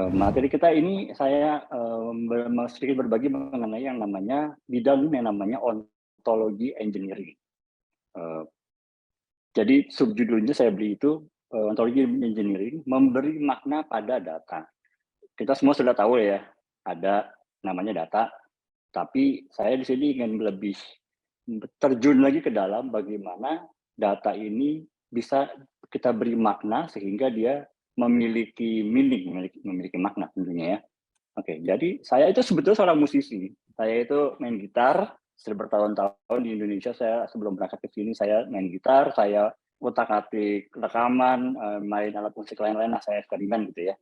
Materi kita ini saya, sedikit berbagi mengenai yang namanya bidang yang namanya ontologi engineering. Eee, jadi subjudulnya saya beri itu, ontologi engineering memberi makna pada data. Kita semua sudah tahu ya, ada namanya data, tapi saya di sini ingin lebih terjun lagi ke dalam bagaimana data ini bisa kita beri makna sehingga dia memiliki meaning, memiliki makna tentunya ya. Oke, jadi saya itu sebetulnya seorang musisi. Saya itu main gitar, sudah bertahun-tahun di Indonesia. Saya sebelum berangkat ke sini saya main gitar, saya utak-atik rekaman, main alat musik lain-lain, nah saya eksperimen gitu ya.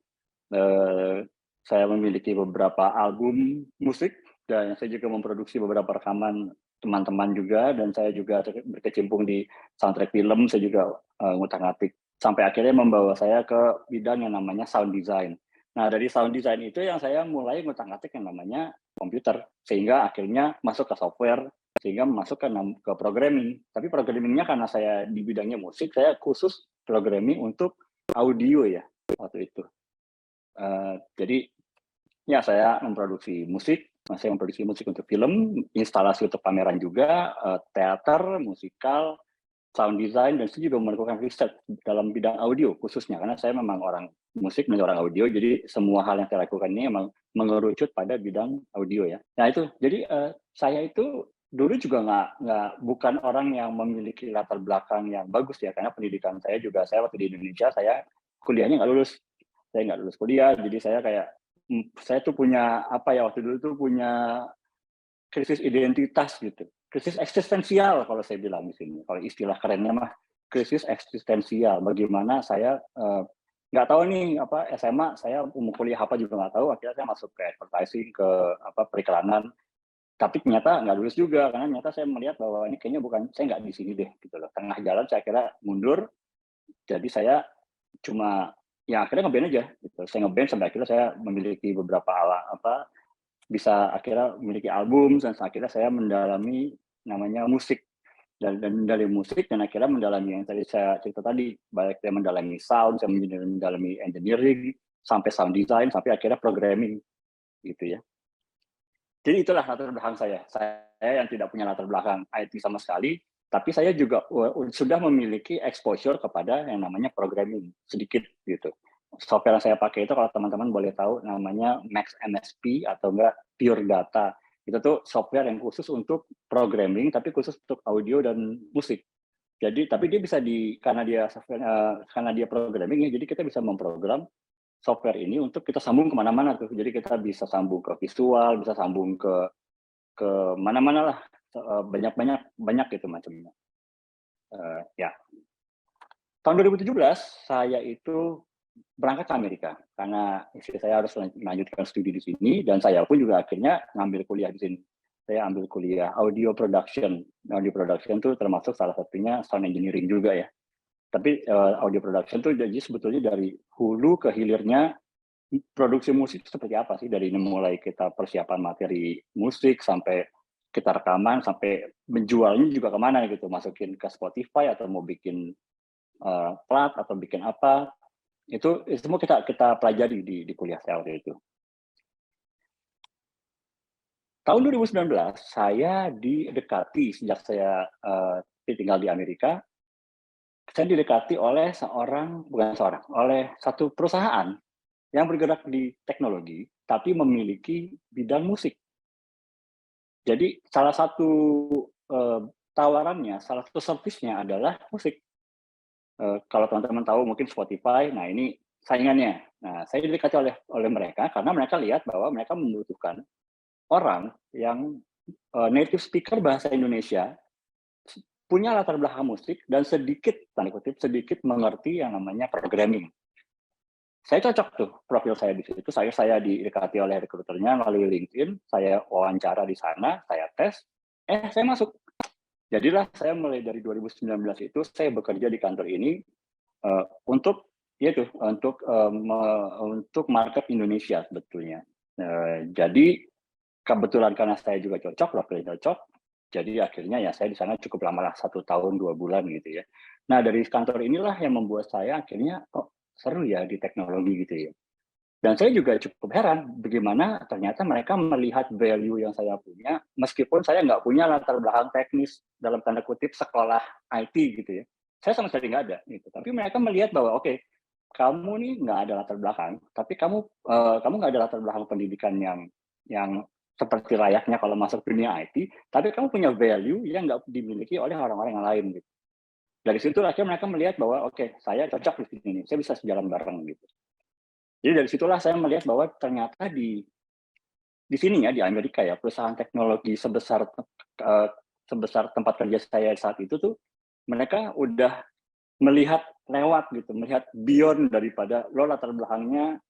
Saya memiliki beberapa album musik dan saya juga memproduksi beberapa rekaman teman-teman juga, dan saya juga berkecimpung di soundtrack film, saya juga, ngutak-ngatik. Sampai akhirnya membawa saya ke bidang yang namanya sound design. Nah, dari sound design itu yang saya mulai ngutak-ngatik yang namanya komputer, sehingga akhirnya masuk ke software, sehingga masuk ke programming. Tapi programming-nya karena saya di bidangnya musik, saya khusus programming untuk audio ya, waktu itu. Jadi ya saya memproduksi musik untuk film, instalasi untuk pameran juga, teater, musikal, sound design, dan saya juga melakukan riset dalam bidang audio khususnya, karena saya memang orang musik dan orang audio, jadi semua hal yang saya lakukan ini memang mengerucut pada bidang audio ya. Nah itu, jadi, saya itu dulu juga bukan orang yang memiliki latar belakang yang bagus ya, karena pendidikan saya waktu di Indonesia, saya kuliahnya nggak lulus. Saya nggak lulus kuliah, jadi saya kayak, saya tuh punya, apa ya, waktu dulu tuh punya krisis identitas gitu, krisis eksistensial kalau saya bilang di sini, kalau istilah kerennya mah krisis eksistensial. Bagaimana saya, nggak tahu nih, apa, SMA saya mau kuliah apa juga nggak tahu, akhirnya saya masuk ke advertising, ke, apa, periklanan, tapi ternyata nggak lulus juga, karena ternyata saya melihat bahwa ini kayaknya saya nggak di sini deh, gitu loh. Tengah jalan saya kira mundur, jadi saya cuma ya akhirnya nge-band aja gitu. Saya nge-band sampai akhirnya saya memiliki beberapa bisa akhirnya memiliki album, dan akhirnya saya mendalami namanya musik, dan dari musik dan akhirnya mendalami yang tadi saya cerita tadi, baik saya mendalami sound, saya mendalami engineering, sampai sound design, sampai akhirnya programming gitu ya. Jadi itulah latar belakang saya. Saya yang tidak punya latar belakang IT sama sekali, tapi saya juga sudah memiliki exposure kepada yang namanya programming sedikit gitu. Software yang saya pakai itu kalau teman-teman boleh tahu namanya Max MSP atau enggak Pure Data. Itu tuh software yang khusus untuk programming, tapi khusus untuk audio dan musik. Jadi tapi dia bisa karena dia software, karena dia programming ya, jadi kita bisa memprogram software ini untuk kita sambung kemana-mana tuh. Jadi kita bisa sambung ke visual, bisa sambung ke mana-mana lah, banyak gitu macamnya. Ya. Tahun 2017 saya itu berangkat ke Amerika, karena istri saya harus melanjutkan studi di sini, dan saya pun juga akhirnya ngambil kuliah di sini. Saya ambil kuliah audio production. Audio production tuh termasuk salah satunya sound engineering juga ya. Tapi, audio production tuh jadi sebetulnya dari hulu ke hilirnya produksi musik seperti apa sih, dari mulai kita persiapan materi musik, sampai kita rekaman, sampai menjualnya juga kemana gitu, masukin ke Spotify atau mau bikin, plat atau bikin apa, itu semua kita kita pelajari di kuliah saya waktu itu. Tahun 2019 saya didekati sejak saya, tinggal di Amerika, saya didekati oleh oleh satu perusahaan yang bergerak di teknologi, tapi memiliki bidang musik. Jadi salah satu, eee, tawarannya, salah satu servisnya adalah musik. Kalau teman-teman tahu mungkin Spotify, nah ini saingannya. Nah, saya didekati oleh oleh mereka karena mereka lihat bahwa mereka membutuhkan orang yang, native speaker bahasa Indonesia, punya latar belakang musik dan sedikit, tanda kutip, "sedikit mengerti" yang namanya programming. Saya cocok tuh profil saya di situ, saya didekati oleh rekruternya melalui LinkedIn, saya wawancara di sana, saya tes, saya masuk. Jadilah saya mulai dari 2019 itu saya bekerja di kantor ini, untuk ya itu, untuk market Indonesia sebetulnya. Jadi kebetulan karena saya juga cocok, profilnya cocok, jadi akhirnya ya saya di sana cukup lama lah, 1 tahun 2 bulan gitu ya. Nah dari kantor inilah yang membuat saya akhirnya, kok seru ya di teknologi gitu ya. Dan saya juga cukup heran bagaimana ternyata mereka melihat value yang saya punya, meskipun saya nggak punya latar belakang teknis dalam tanda kutip sekolah IT gitu ya. Saya sama sekali nggak ada gitu. Tapi mereka melihat bahwa oke, kamu nih nggak ada latar belakang, tapi kamu nggak ada latar belakang pendidikan yang seperti layaknya kalau masuk dunia IT, tapi kamu punya value yang nggak dimiliki oleh orang-orang yang lain gitu. Dari situ akhirnya mereka melihat bahwa oke, saya cocok di sini, saya bisa sejalan bareng gitu. Jadi dari situlah saya melihat bahwa ternyata di sini ya, di Amerika ya, perusahaan teknologi sebesar tempat kerja saya saat itu tuh, mereka udah melihat lewat gitu, melihat beyond daripada lo latar belakangnya,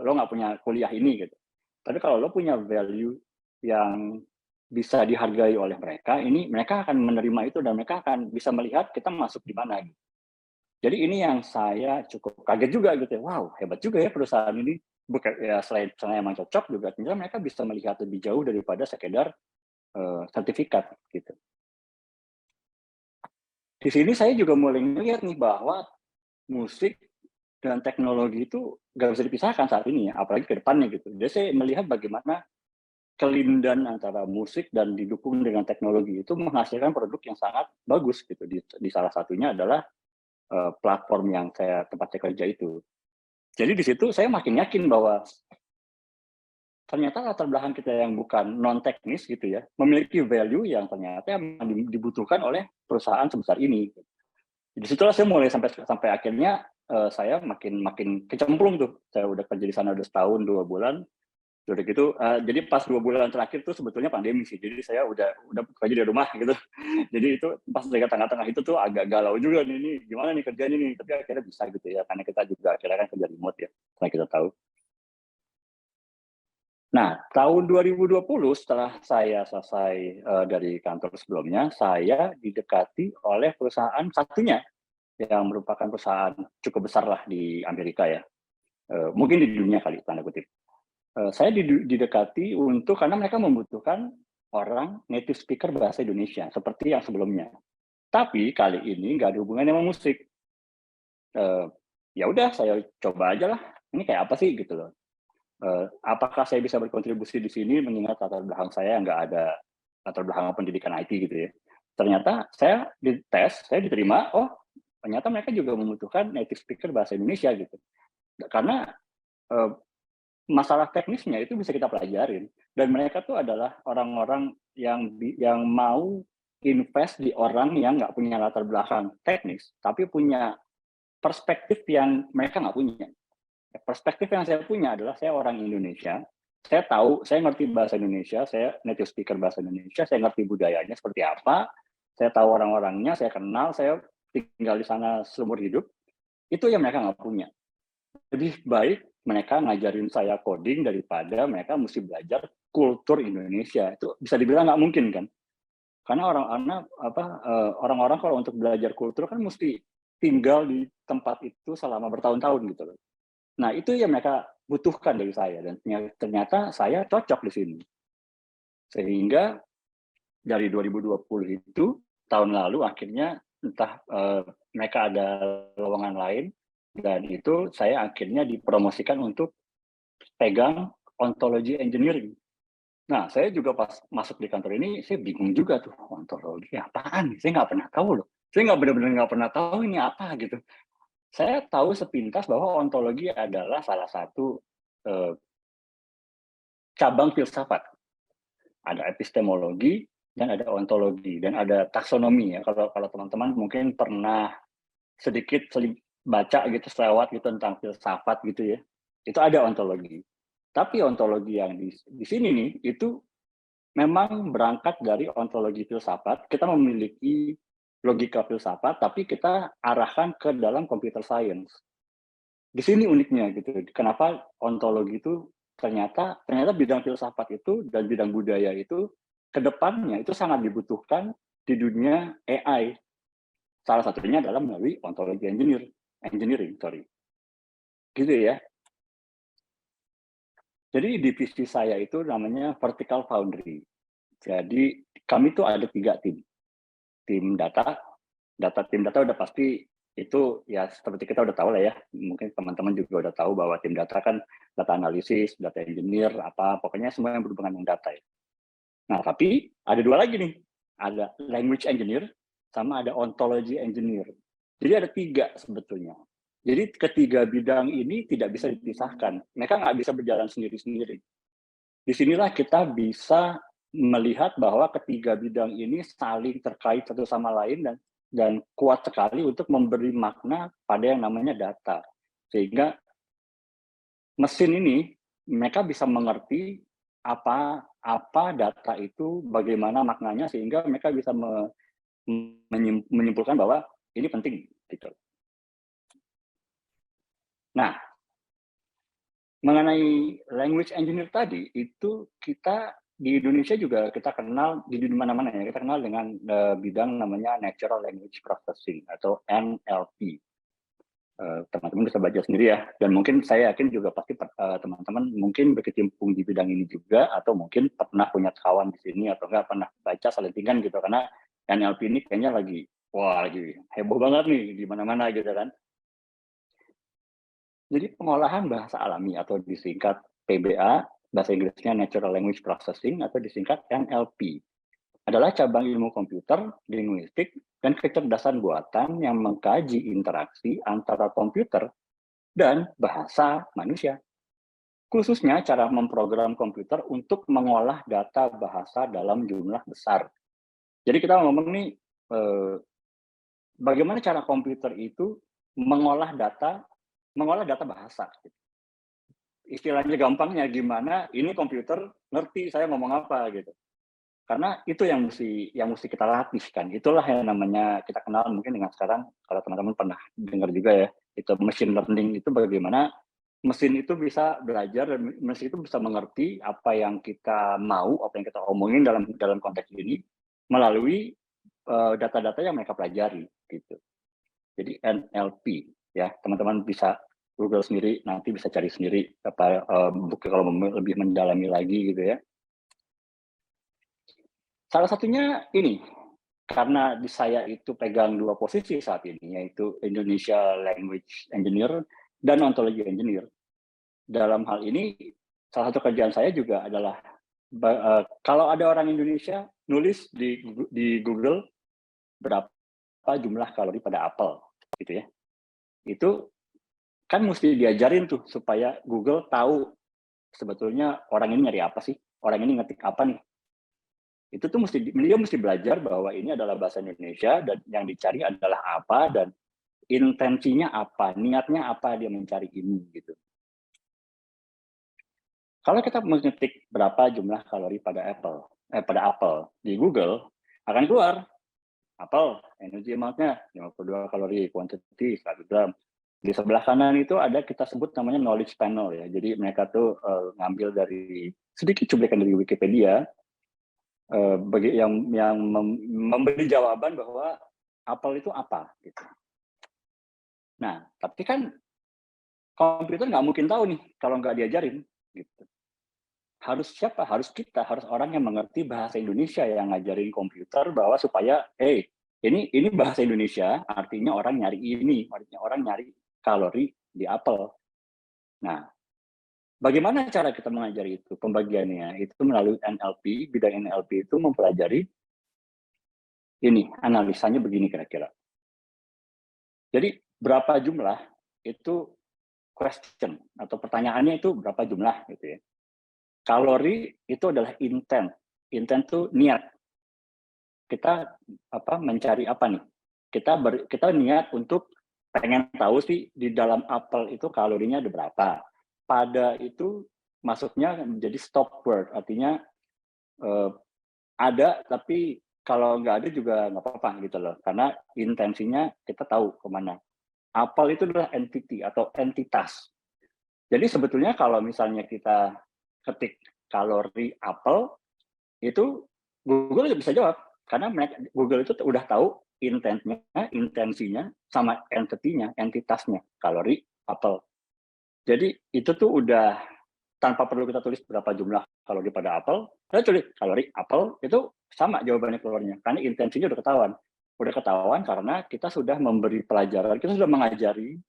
lo nggak punya kuliah ini gitu. Tapi kalau lo punya value yang bisa dihargai oleh mereka, ini mereka akan menerima itu dan mereka akan bisa melihat kita masuk di mana gitu. Jadi ini yang saya cukup kaget juga gitu ya, wow hebat juga ya perusahaan ini, bukan ya selain emang cocok juga ternyata mereka bisa melihat lebih jauh daripada sekedar, sertifikat gitu. Di sini saya juga mulai melihat nih bahwa musik dan teknologi itu nggak bisa dipisahkan saat ini ya, apalagi ke depannya gitu. Jadi saya melihat bagaimana kelindan antara musik dan didukung dengan teknologi itu menghasilkan produk yang sangat bagus gitu. Di salah satunya adalah, platform yang tempat saya kerja itu. Jadi di situ saya makin yakin bahwa ternyata latar belakang kita yang bukan non teknis gitu ya, memiliki value yang ternyata dibutuhkan oleh perusahaan sebesar ini. Di situlah saya mulai sampai sampai akhirnya, saya makin makin kecemplung tuh. Saya udah kerja di sana udah setahun 2 bulan, udah gitu, jadi pas 2 bulan terakhir tuh sebetulnya pandemi sih. Jadi saya udah kerja dari rumah gitu. Jadi itu pas di tengah-tengah itu tuh agak galau juga nih, ini gimana nih kerjanya nih, tapi akhirnya bisa gitu ya, karena kita juga akhirnya kan kerja remote ya, karena kita tahu. Nah, tahun 2020 setelah saya selesai, dari kantor sebelumnya, saya didekati oleh perusahaan satunya yang merupakan perusahaan cukup besar lah di Amerika ya, mungkin di dunia kali tanda kutip. Saya didekati karena mereka membutuhkan orang native speaker bahasa Indonesia seperti yang sebelumnya. Tapi kali ini nggak ada hubungannya sama musik. Eee, Ya udah saya coba aja lah, ini kayak apa sih gitu loh. Apakah saya bisa berkontribusi di sini mengingat latar belakang saya nggak ada latar belakang pendidikan IT gitu ya. Ternyata saya dites, saya diterima, oh ternyata mereka juga membutuhkan native speaker bahasa Indonesia gitu. Karena, eee, masalah teknisnya itu bisa kita pelajarin dan mereka tuh adalah orang-orang yang mau invest di orang yang nggak punya latar belakang teknis, tapi punya perspektif yang mereka nggak punya. Perspektif yang saya punya adalah saya orang Indonesia, saya tahu, saya ngerti bahasa Indonesia, saya native speaker bahasa Indonesia, saya ngerti budayanya seperti apa, saya tahu orang-orangnya, saya kenal, saya tinggal di sana seumur hidup, itu yang mereka nggak punya. Lebih baik mereka ngajarin saya coding daripada mereka mesti belajar kultur Indonesia. Itu bisa dibilang nggak mungkin kan? Karena orang-orang kalau untuk belajar kultur kan mesti tinggal di tempat itu selama bertahun-tahun gitu loh. Nah, itu yang mereka butuhkan dari saya dan ternyata saya cocok di sini. Sehingga dari 2020 itu, tahun lalu akhirnya entah, mereka ada lowongan lain dan itu saya akhirnya dipromosikan untuk pegang ontologi engineering. Nah, saya juga pas masuk di kantor ini, saya bingung juga tuh, ontologi apaan? Saya nggak pernah tahu loh. Saya nggak benar-benar nggak pernah tahu ini apa gitu. Saya tahu sepintas bahwa ontologi adalah salah satu, eee, cabang filsafat. Ada epistemologi dan ada ontologi dan ada taksonomi ya. Kalau kalau teman-teman mungkin pernah sedikit baca gitu selewat gitu tentang filsafat gitu ya. Itu ada ontologi. Tapi ontologi yang di sini nih itu memang berangkat dari ontologi filsafat. Kita memiliki logika filsafat tapi kita arahkan ke dalam computer science. Di sini uniknya gitu. Kenapa ontologi itu ternyata bidang filsafat itu dan bidang budaya itu ke depannya itu sangat dibutuhkan di dunia AI. Salah satunya adalah melalui ontologi engineering, sorry. Gitu ya. Jadi divisi saya itu namanya Vertical Foundry. Jadi kami tuh ada 3 tim. Tim data tim data udah pasti Itu ya seperti kita udah tahu lah ya, mungkin teman-teman juga udah tahu bahwa tim data kan data analisis, data engineer, apa, pokoknya semua yang berhubungan dengan data ya. Nah, tapi ada dua lagi nih, ada language engineer sama ada ontology engineer. Jadi ada tiga sebetulnya. Jadi ketiga bidang ini tidak bisa dipisahkan. Mereka nggak bisa berjalan sendiri-sendiri. Disinilah kita bisa melihat bahwa ketiga bidang ini saling terkait satu sama lain dan kuat sekali untuk memberi makna pada yang namanya data. Sehingga mesin ini mereka bisa mengerti apa data itu, bagaimana maknanya, sehingga mereka bisa menyimpulkan bahwa ini penting gitu. Nah, mengenai language engineer tadi, itu kita di Indonesia juga kita kenal, di mana-mana ya, kita kenal dengan bidang namanya Natural Language Processing atau NLP. Teman-teman bisa baca sendiri ya, dan mungkin saya yakin juga pasti teman-teman mungkin berkecimpung di bidang ini juga, atau mungkin pernah punya kawan di sini, atau enggak pernah baca selentingan gitu, karena NLP ini kayaknya lagi heboh banget nih di mana-mana gitu kan. Jadi pengolahan bahasa alami atau disingkat PBA, bahasa Inggrisnya Natural Language Processing atau disingkat NLP, adalah cabang ilmu komputer, linguistik, dan kecerdasan buatan yang mengkaji interaksi antara komputer dan bahasa manusia. Khususnya cara memprogram komputer untuk mengolah data bahasa dalam jumlah besar. Jadi kita ngomong nih, bagaimana cara komputer itu mengolah data bahasa. Istilahnya gampangnya gimana, ini komputer ngerti saya ngomong apa gitu. Karena itu yang mesti kita latih kan. Itulah yang namanya kita kenal mungkin dengan sekarang, kalau teman-teman pernah dengar juga ya, itu machine learning. Itu bagaimana mesin itu bisa belajar dan mesin itu bisa mengerti apa yang kita mau, apa yang kita omongin dalam konteks ini melalui data-data yang mereka pelajari gitu. Jadi NLP ya, teman-teman bisa Google sendiri, nanti bisa cari sendiri apa buku kalau lebih mendalami lagi gitu ya. Salah satunya ini, karena di saya itu pegang dua posisi saat ini, yaitu Indonesia Language Engineer dan Ontology Engineer. Dalam hal ini, salah satu kerjaan saya juga adalah kalau ada orang Indonesia nulis di Google berapa jumlah kalori pada apel, gitu ya. Itu kan mesti diajarin tuh supaya Google tahu sebetulnya orang ini nyari apa sih, orang ini ngetik apa nih. Itu tuh dia mesti belajar bahwa ini adalah bahasa Indonesia dan yang dicari adalah apa dan intensinya apa, niatnya apa dia mencari ini gitu. Kalau kita mengetik berapa jumlah kalori pada apel di Google, akan keluar apel, energy amount-nya 52 kalori, quantity 1 gram. Di sebelah kanan itu ada kita sebut namanya knowledge panel ya. Jadi mereka tuh ngambil dari sedikit cuplikan dari Wikipedia yang memberi jawaban bahwa apel itu apa gitu. Nah, tapi kan komputer nggak mungkin tahu nih kalau nggak diajarin gitu. Harus siapa? Harus kita, harus orang yang mengerti bahasa Indonesia yang ngajarin komputer bahwa supaya, ini bahasa Indonesia, artinya orang nyari ini, artinya orang nyari kalori di apel. Nah, bagaimana cara kita mengajari itu? Pembagiannya itu melalui NLP, bidang NLP itu mempelajari ini, analisanya begini kira-kira. Jadi berapa jumlah itu question atau pertanyaannya itu berapa jumlah gitu ya. Kalori itu adalah intent. Intent itu niat. Kita mencari apa nih? Kita niat untuk pengen tahu sih di dalam apel itu kalorinya ada berapa. Pada itu masuknya menjadi stop word, artinya ada tapi kalau nggak ada juga nggak apa-apa gitu loh. Karena intensinya kita tahu kemana. Apel itu adalah entity atau entitas. Jadi sebetulnya kalau misalnya kita ketik kalori apel, itu Google bisa jawab. Karena Google itu udah tahu intensinya, sama entity-nya, entitasnya, kalori apel. Jadi itu tuh udah tanpa perlu kita tulis berapa jumlah kalori pada apel, kita tulis kalori apel, itu sama jawabannya keluarnya. Karena intensinya udah ketahuan. Udah ketahuan karena kita sudah memberi pelajaran, kita sudah mengajari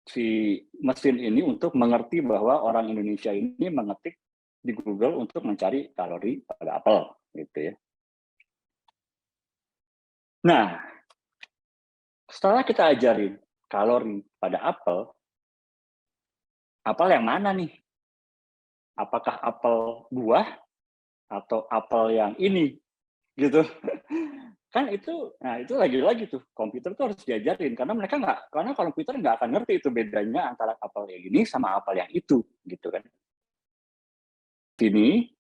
si mesin ini untuk mengerti bahwa orang Indonesia ini mengetik di Google untuk mencari kalori pada apel, gitu ya. Nah, setelah kita ajarin kalori pada apel yang mana nih? Apakah apel buah atau apel yang ini? Gitu. Kan itu, nah itu lagi-lagi tuh, komputer tuh harus diajarin, karena komputer nggak akan ngerti itu bedanya antara apel yang ini sama apel yang itu, gitu kan. Sini,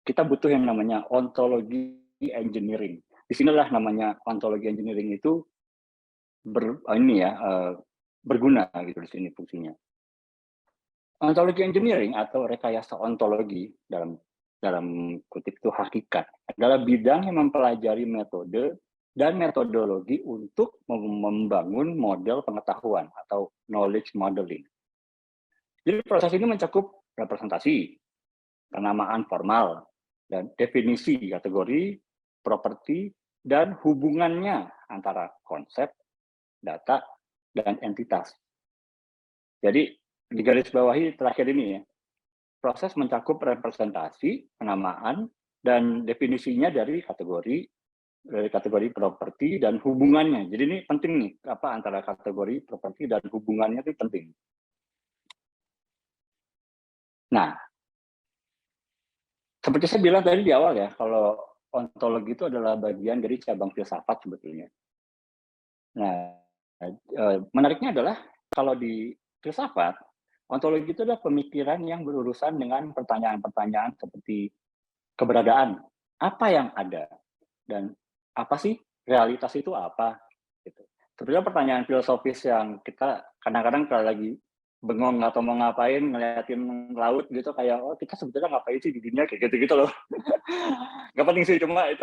kita butuh yang namanya ontologi engineering. Di sinilah namanya ontologi engineering itu berguna gitu di sini fungsinya. Ontologi engineering atau rekayasa ontologi dalam kutip itu hakikat adalah bidang yang mempelajari metode dan metodologi untuk membangun model pengetahuan atau knowledge modeling. Jadi proses ini mencakup representasi, penamaan formal, dan definisi kategori, properti, dan hubungannya antara konsep, data, dan entitas. Jadi di garis bawahi terakhir ini ya, proses mencakup representasi, penamaan, dan definisinya dari kategori properti dan hubungannya. Jadi ini penting nih, antara kategori, properti, dan hubungannya itu penting. Nah, seperti saya bilang tadi di awal ya, kalau ontologi itu adalah bagian dari cabang filsafat sebetulnya. Nah, menariknya adalah kalau di filsafat, ontologi itu adalah pemikiran yang berurusan dengan pertanyaan-pertanyaan seperti keberadaan, apa yang ada, dan apa sih realitas itu apa? Gitu. Sebenarnya pertanyaan filosofis yang kita kadang-kadang kalau lagi bengong atau mau ngapain ngeliatin laut gitu kayak kita sebetulnya ngapain sih di dunia kayak gitu-gitu loh. Nggak penting sih, cuma itu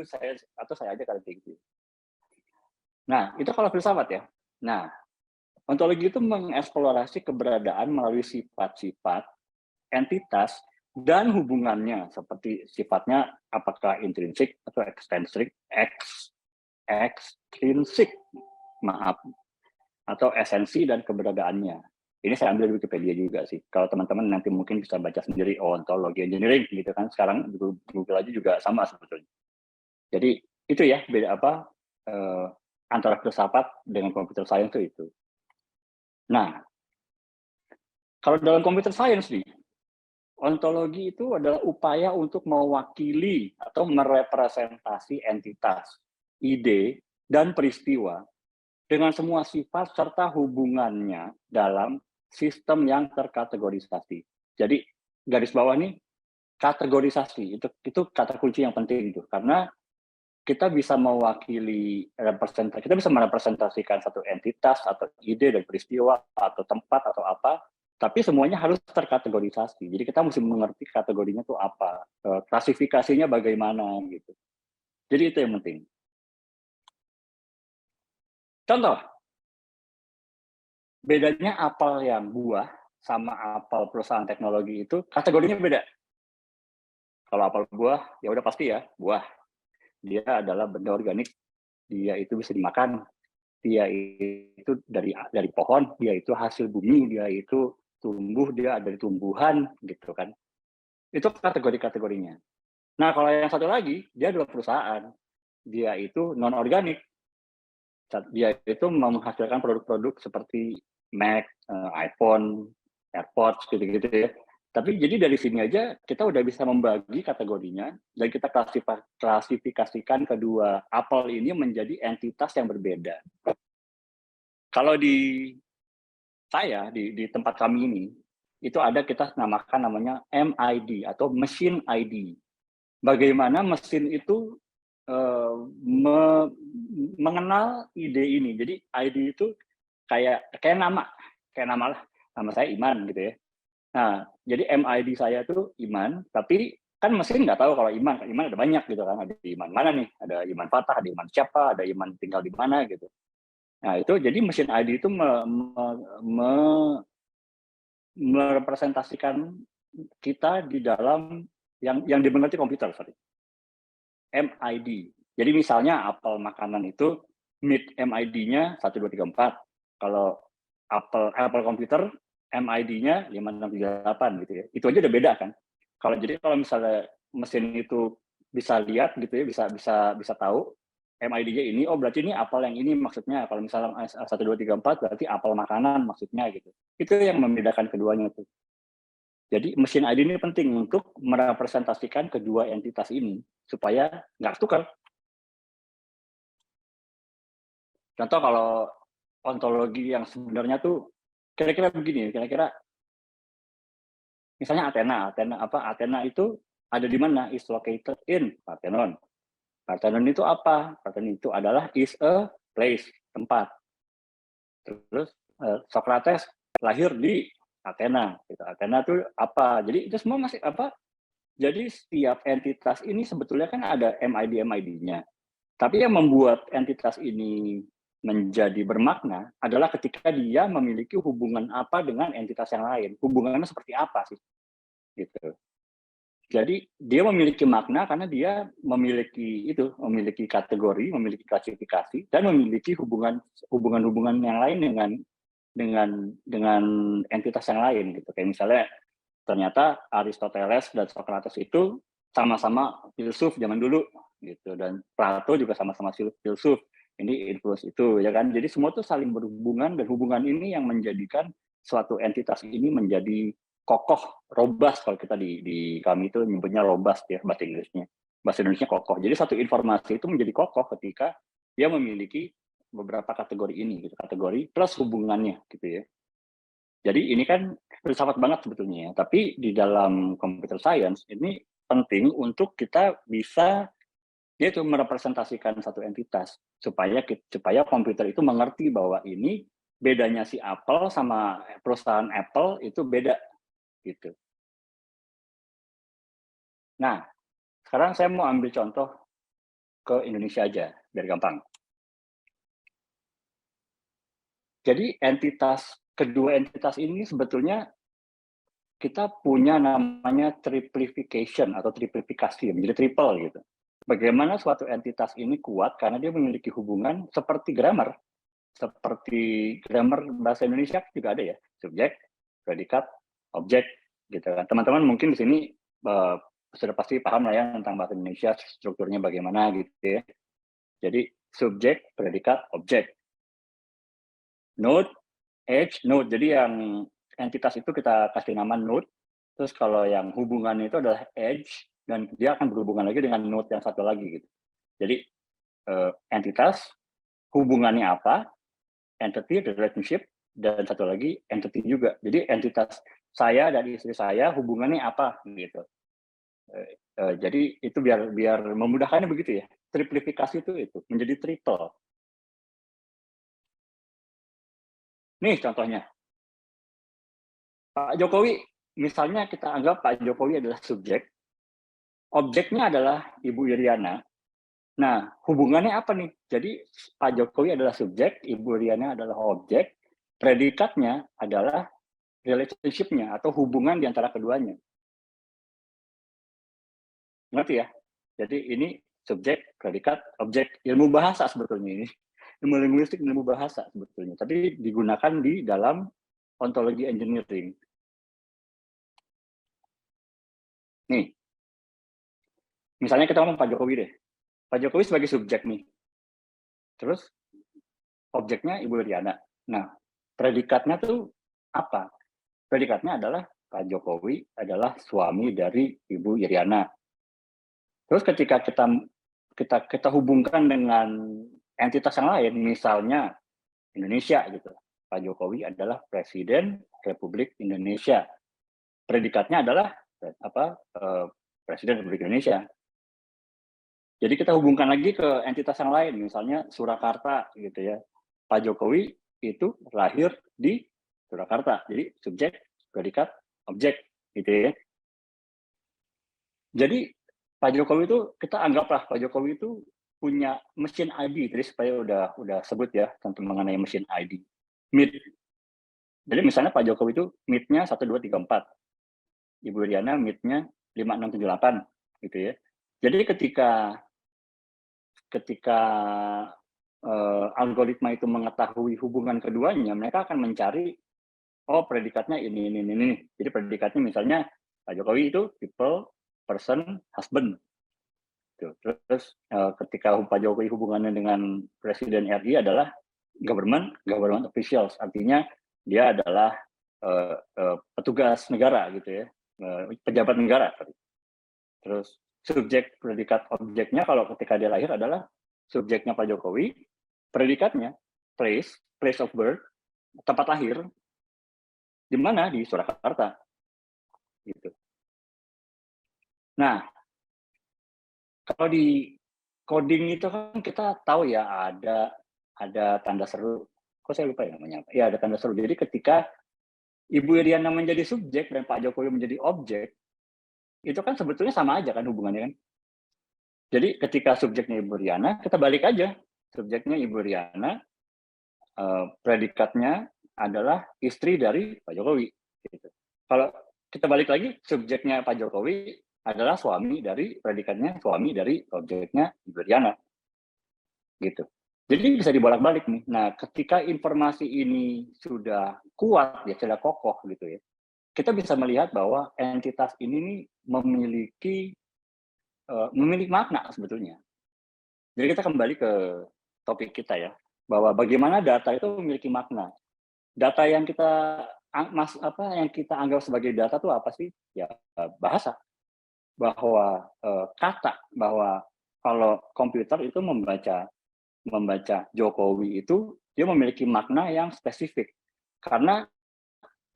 saya aja kali gitu. Nah, itu kalau filsafat ya. Nah, ontologi itu mengeksplorasi keberadaan melalui sifat-sifat, entitas, dan hubungannya, seperti sifatnya apakah intrinsik atau ekstrinsik, atau esensi dan keberadaannya. Ini saya ambil dari Wikipedia juga sih. Kalau teman-teman nanti mungkin bisa baca sendiri ontologi engineering gitu kan. Sekarang Google aja juga sama sebetulnya. Jadi itu ya beda antara filsafat dengan computer science itu. Nah, kalau dalam computer science nih, ontologi itu adalah upaya untuk mewakili atau merepresentasi entitas, ide, dan peristiwa dengan semua sifat serta hubungannya dalam sistem yang terkategorisasi. Jadi garis bawah nih, kategorisasi itu kata kunci yang penting itu, karena kita bisa kita bisa merepresentasikan satu entitas atau ide dan peristiwa atau tempat atau apa, tapi semuanya harus terkategorisasi. Jadi kita mesti mengerti kategorinya itu apa, klasifikasinya bagaimana gitu. Jadi itu yang penting. Contoh, bedanya apel yang buah sama apel perusahaan teknologi itu kategorinya beda. Kalau apel buah, ya udah pasti ya, buah. Dia adalah benda organik, dia itu bisa dimakan, dia itu dari pohon, dia itu hasil bumi, dia itu tumbuh, dia dari tumbuhan, gitu kan. Itu kategori-kategorinya. Nah, kalau yang satu lagi, dia adalah perusahaan. Dia itu non-organik. Dia itu menghasilkan produk-produk seperti Mac, iPhone, AirPods, gitu-gitu ya. Tapi jadi dari sini aja kita udah bisa membagi kategorinya dan kita klasifikasikan kedua apel ini menjadi entitas yang berbeda. Kalau di tempat kami ini, itu ada kita namanya MID atau Machine ID. Bagaimana mesin itu mengenal ide ini. Jadi ID itu kayak nama lah. Nama saya Iman gitu ya. Nah, jadi MID saya tuh Iman, tapi kan mesin nggak tahu kalau Iman ada banyak gitu kan. Ada Iman mana nih? Ada Iman Fatah, ada Iman siapa, ada Iman tinggal di mana gitu. Nah, itu jadi mesin ID itu merepresentasikan kita di dalam yang dimengerti komputer, sorry. MID. Jadi misalnya apel makanan itu MIT MID-nya 1234. Kalau Apple komputer MID-nya 5678 gitu ya. Itu aja udah beda kan. Kalau misalnya mesin itu bisa lihat gitu ya, bisa tahu MID-nya ini, oh berarti ini apel yang ini maksudnya. Kalau misalnya 1234 berarti apel makanan maksudnya gitu. Itu yang membedakan keduanya tuh. Jadi mesin ID ini penting untuk merepresentasikan kedua entitas ini supaya nggak tukar. Contoh kalau ontologi yang sebenarnya tuh kira-kira begini, kira-kira misalnya Athena itu ada di mana? Is located in Parthenon. Parthenon itu apa? Parthenon itu adalah is a place, tempat. Terus Socrates lahir di Athena. Gitu. Athena itu apa? Jadi itu semua masih apa? Jadi setiap entitas ini sebetulnya kan ada MID-nya. Tapi yang membuat entitas ini menjadi bermakna adalah ketika dia memiliki hubungan apa dengan entitas yang lain. Hubungannya seperti apa sih? Gitu. Jadi dia memiliki makna karena dia memiliki kategori, memiliki klasifikasi, dan memiliki hubungan-hubungan yang lain dengan entitas yang lain gitu. Kayak misalnya ternyata Aristoteles dan Socrates itu sama-sama filsuf zaman dulu gitu, dan Plato juga sama-sama filsuf. Ini influence itu ya kan. Jadi semua itu saling berhubungan, dan hubungan ini yang menjadikan suatu entitas ini menjadi kokoh, robust. Kalau kita di kami itu nyebutnya robust ya bahasa Inggrisnya. Bahasa Indonesia kokoh. Jadi satu informasi itu menjadi kokoh ketika dia memiliki beberapa kategori ini gitu, kategori plus hubungannya gitu ya. Jadi ini kan filsafat banget sebetulnya ya, tapi di dalam computer science ini penting untuk kita bisa yaitu merepresentasikan satu entitas supaya komputer itu mengerti bahwa ini bedanya si Apple sama perusahaan Apple itu beda gitu. Nah, sekarang saya mau ambil contoh ke Indonesia aja biar gampang. Jadi kedua entitas ini sebetulnya kita punya namanya triplification atau triplifikasi, menjadi triple gitu. Bagaimana suatu entitas ini kuat karena dia memiliki hubungan seperti grammar bahasa Indonesia juga ada ya, subjek, predikat, objek, gitu kan. Teman-teman mungkin di sini sudah pasti paham lah ya tentang bahasa Indonesia strukturnya bagaimana gitu ya. Jadi subjek, predikat, objek, node, edge, node. Jadi yang entitas itu kita kasih nama node. Terus kalau yang hubungannya itu adalah edge, dan dia akan berhubungan lagi dengan node yang satu lagi gitu. Jadi entitas hubungannya apa, entity, relationship, dan satu lagi entity juga. Jadi entitas saya dan istri saya hubungannya apa gitu. Jadi itu biar memudahkannya begitu ya. Triplifikasi itu menjadi triple. Nih contohnya. Pak Jokowi, misalnya kita anggap Pak Jokowi adalah subjek, objeknya adalah Ibu Iriana. Nah, hubungannya apa nih? Jadi Pak Jokowi adalah subjek, Ibu Iriana adalah objek, predikatnya adalah relationship-nya atau hubungan di antara keduanya. Ngerti ya? Jadi ini subjek, predikat, objek. Ilmu bahasa sebetulnya ini. Ilmu linguistik, ilmu bahasa sebetulnya. Tapi digunakan di dalam ontologi engineering. Nih, misalnya kita ngomong Pak Jokowi deh. Pak Jokowi sebagai subjek nih. Terus objeknya Ibu Riana. Nah, predikatnya tuh apa? Predikatnya adalah Pak Jokowi adalah suami dari Ibu Iriana. Terus ketika kita hubungkan dengan entitas yang lain, misalnya Indonesia gitu. Pak Jokowi adalah Presiden Republik Indonesia. Predikatnya adalah Presiden Republik Indonesia. Jadi kita hubungkan lagi ke entitas yang lain, misalnya Surakarta gitu ya. Pak Jokowi itu lahir di Surakarta. Jadi subjek, predikat, objek gitu ya. Jadi Pak Jokowi itu kita anggaplah Pak Jokowi itu punya mesin ID. Jadi supaya udah sebut ya tentang mengenai mesin ID. MIT. Jadi misalnya Pak Jokowi itu MIT-nya 1234. Ibu Riana MIT-nya 5678 gitu ya. Jadi ketika algoritma itu mengetahui hubungan keduanya, mereka akan mencari, oh predikatnya ini. Jadi predikatnya misalnya Pak Jokowi itu people, person, husband. Tuh. Terus ketika Pak Jokowi hubungannya dengan Presiden RI adalah government officials, artinya dia adalah petugas negara gitu ya, pejabat negara. Terus subjek, predikat, objeknya kalau ketika dia lahir adalah subjeknya Pak Jokowi, predikatnya place of birth, tempat lahir di mana, di Surakarta gitu. Nah, kalau di coding itu kan kita tahu ya ada tanda seru. Kok saya lupa ya namanya apa? Ya ada tanda seru. Jadi ketika Ibu Iriana menjadi subjek dan Pak Jokowi menjadi objek, itu kan sebetulnya sama aja kan hubungannya kan. Jadi ketika subjeknya Ibu Iriana, kita balik aja. Subjeknya Ibu Iriana, predikatnya adalah istri dari Pak Jokowi. Gitu. Kalau kita balik lagi, subjeknya Pak Jokowi adalah suami dari predikatnya, suami dari objeknya Ibu Iriana. Gitu. Jadi bisa dibolak-balik nih. Nah, ketika informasi ini sudah kuat, ya sudah kokoh gitu ya, kita bisa melihat bahwa entitas ini nih memiliki makna sebetulnya. Jadi kita kembali ke topik kita ya, bahwa bagaimana data itu memiliki makna. Data yang kita yang kita anggap sebagai data itu apa sih? Ya bahasa. Bahwa kata, bahwa kalau komputer itu membaca Jokowi itu dia memiliki makna yang spesifik. Karena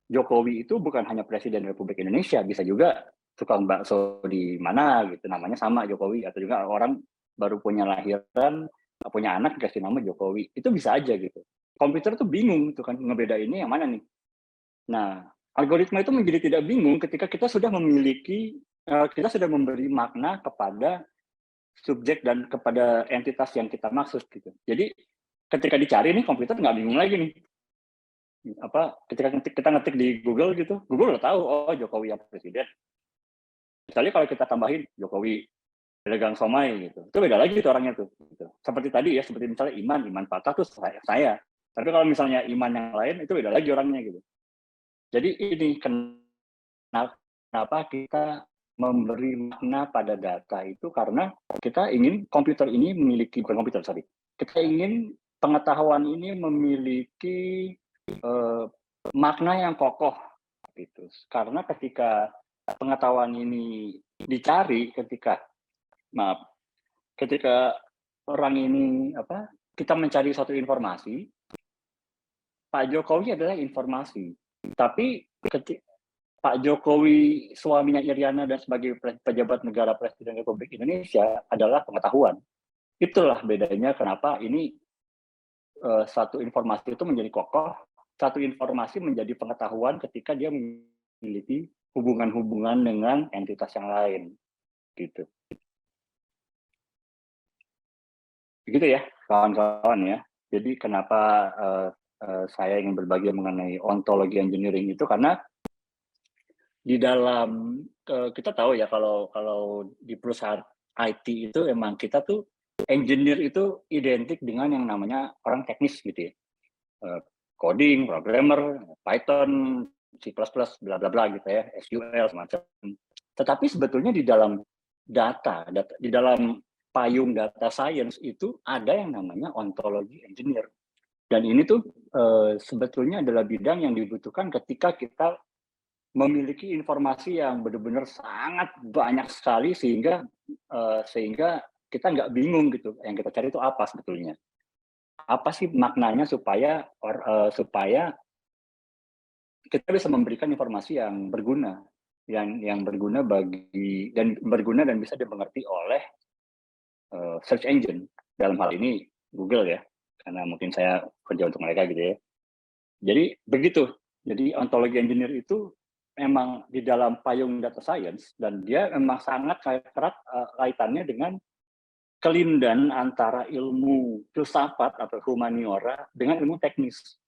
Jokowi itu bukan hanya Presiden Republik Indonesia, bisa juga tukang bakso di mana gitu, namanya sama Jokowi, atau juga orang baru punya lahiran, punya anak dikasih nama Jokowi, itu bisa aja gitu. Komputer tuh bingung tuh kan ngebedainnya yang mana nih. Nah, algoritma itu menjadi tidak bingung ketika kita sudah memiliki, kita sudah memberi makna kepada subjek dan kepada entitas yang kita maksud gitu. Jadi ketika dicari nih komputer nggak bingung lagi nih. Ketika kita ngetik di Google gitu, Google udah tahu oh Jokowi yang presiden. Misalnya kalau kita tambahin Jokowi pedagang somai gitu, itu beda lagi tuh orangnya tuh. Gitu. Seperti tadi ya, seperti misalnya Iman Patah tuh saya. Tapi kalau misalnya Iman yang lain itu beda lagi orangnya gitu. Jadi ini kenapa kita memberi makna pada data itu karena kita ingin komputer ini memiliki, bukan komputer, sorry. Kita ingin pengetahuan ini memiliki makna yang kokoh gitu. Karena ketika pengetahuan ini dicari, ketika orang ini kita mencari suatu informasi, Pak Jokowi adalah informasi. Tapi Pak Jokowi, suaminya Iriana dan sebagai pejabat negara Presiden Republik Indonesia adalah pengetahuan. Itulah bedanya kenapa ini satu informasi itu menjadi kokoh, satu informasi menjadi pengetahuan ketika dia memiliki hubungan-hubungan dengan entitas yang lain. Gitu. Begitu ya, kawan-kawan ya. Jadi kenapa saya ingin berbagi mengenai ontologi engineering itu karena di dalam kita tahu ya kalau di perusahaan IT itu emang kita tuh engineer itu identik dengan yang namanya orang teknis gitu ya, coding, programmer, Python, C++, bla bla bla gitu ya, SQL semacam. Tetapi sebetulnya di dalam data di dalam payung data science itu ada yang namanya ontologi engineer. Dan ini tuh sebetulnya adalah bidang yang dibutuhkan ketika kita memiliki informasi yang benar-benar sangat banyak sekali sehingga kita nggak bingung gitu. Yang kita cari itu apa sebetulnya? Apa sih maknanya supaya kita bisa memberikan informasi yang berguna, yang berguna dan bisa dimengerti oleh search engine. Dalam hal ini Google ya, karena mungkin saya kerja untuk mereka gitu ya. Jadi begitu. Jadi ontologi engineer itu memang di dalam payung data science dan dia memang sangat erat kaitannya dengan kelindan antara ilmu filsafat atau humaniora dengan ilmu teknis.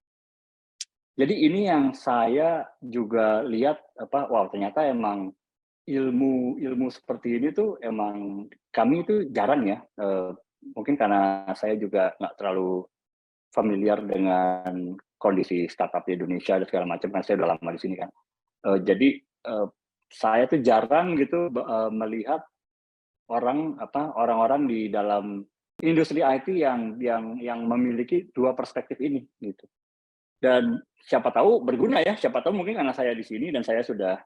Jadi ini yang saya juga lihat wow ternyata emang ilmu seperti ini tuh emang kami itu jarang ya mungkin karena saya juga nggak terlalu familiar dengan kondisi startup di Indonesia dan segala macam, kan saya udah lama di sini kan. Jadi, saya tuh jarang gitu melihat orang-orang di dalam industri IT yang memiliki 2 perspektif ini, gitu. Dan siapa tahu berguna ya, siapa tahu mungkin karena saya di sini dan saya sudah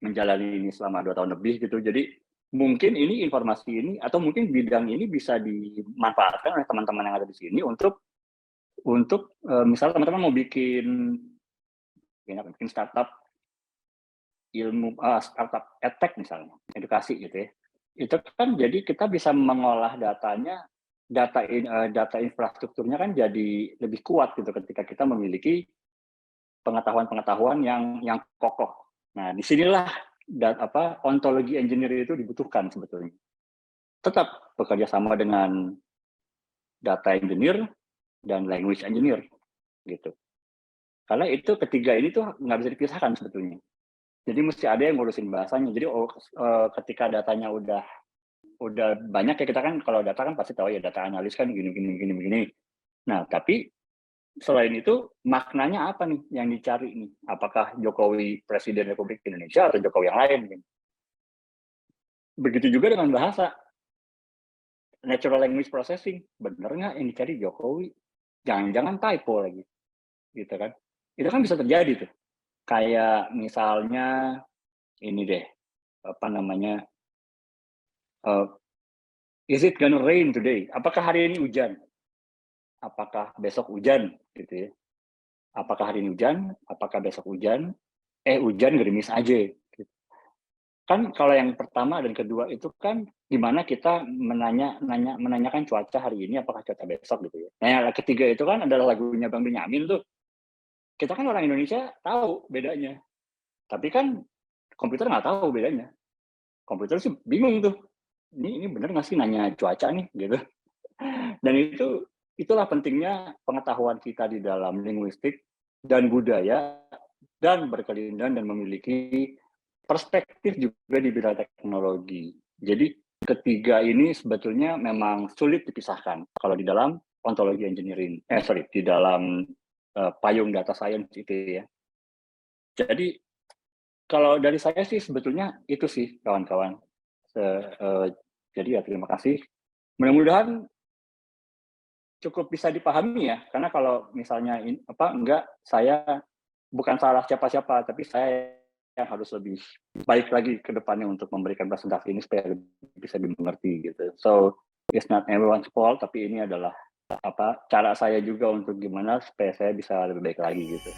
menjalani ini selama 2 tahun lebih gitu. Jadi mungkin ini informasi ini atau mungkin bidang ini bisa dimanfaatkan oleh teman-teman yang ada di sini untuk misalnya teman-teman mau bikin startup startup edtech misalnya, edukasi gitu ya. Itu kan jadi kita bisa mengolah datanya, data infrastrukturnya kan jadi lebih kuat gitu ketika kita memiliki pengetahuan-pengetahuan yang kokoh. Nah, disinilah ontologi engineer itu dibutuhkan sebetulnya. Tetap bekerja sama dengan data engineer dan language engineer gitu. Karena itu ketiga ini tuh nggak bisa dipisahkan sebetulnya. Jadi mesti ada yang ngurusin bahasanya. Jadi ketika datanya udah banyak ya, kita kan kalau data kan pasti tahu ya, data analis kan gini. Nah, tapi selain itu maknanya apa nih yang dicari nih? Apakah Jokowi Presiden Republik Indonesia atau Jokowi yang lain? Begitu juga dengan bahasa. Natural language processing, bener nggak yang dicari Jokowi? Jangan-jangan typo lagi, gitu kan? Itu kan bisa terjadi tuh. Kayak misalnya ini deh, apa namanya, is it gonna rain today? Apakah hari ini hujan? Apakah besok hujan? Gitu ya. Apakah hari ini hujan? Apakah besok hujan? Hujan gerimis aja. Gitu. Kan kalau yang pertama dan kedua itu kan gimana kita menanyakan cuaca hari ini, apakah cuaca besok gitu ya. Nah, yang ketiga itu kan adalah lagunya Bang Benyamin tuh. Kita kan orang Indonesia tahu bedanya. Tapi kan komputer nggak tahu bedanya. Komputer sih bingung tuh. Ini bener nggak sih nanya cuaca nih gitu. Dan itulah pentingnya pengetahuan kita di dalam linguistik dan budaya dan berkelindahan dan memiliki perspektif juga di bidang teknologi. Jadi ketiga ini sebetulnya memang sulit dipisahkan kalau di dalam ontologi engineering. Di dalam payung data science itu ya. Jadi kalau dari saya sih sebetulnya itu sih kawan-kawan. Jadi ya terima kasih. Mudah-mudahan cukup bisa dipahami ya, karena kalau misalnya enggak, saya bukan salah siapa-siapa, tapi saya yang harus lebih baik lagi ke depannya untuk memberikan presentasi ini supaya bisa dimengerti gitu. So, it's not everyone's fault, tapi ini adalah cara saya juga untuk gimana supaya saya bisa lebih baik lagi gitu.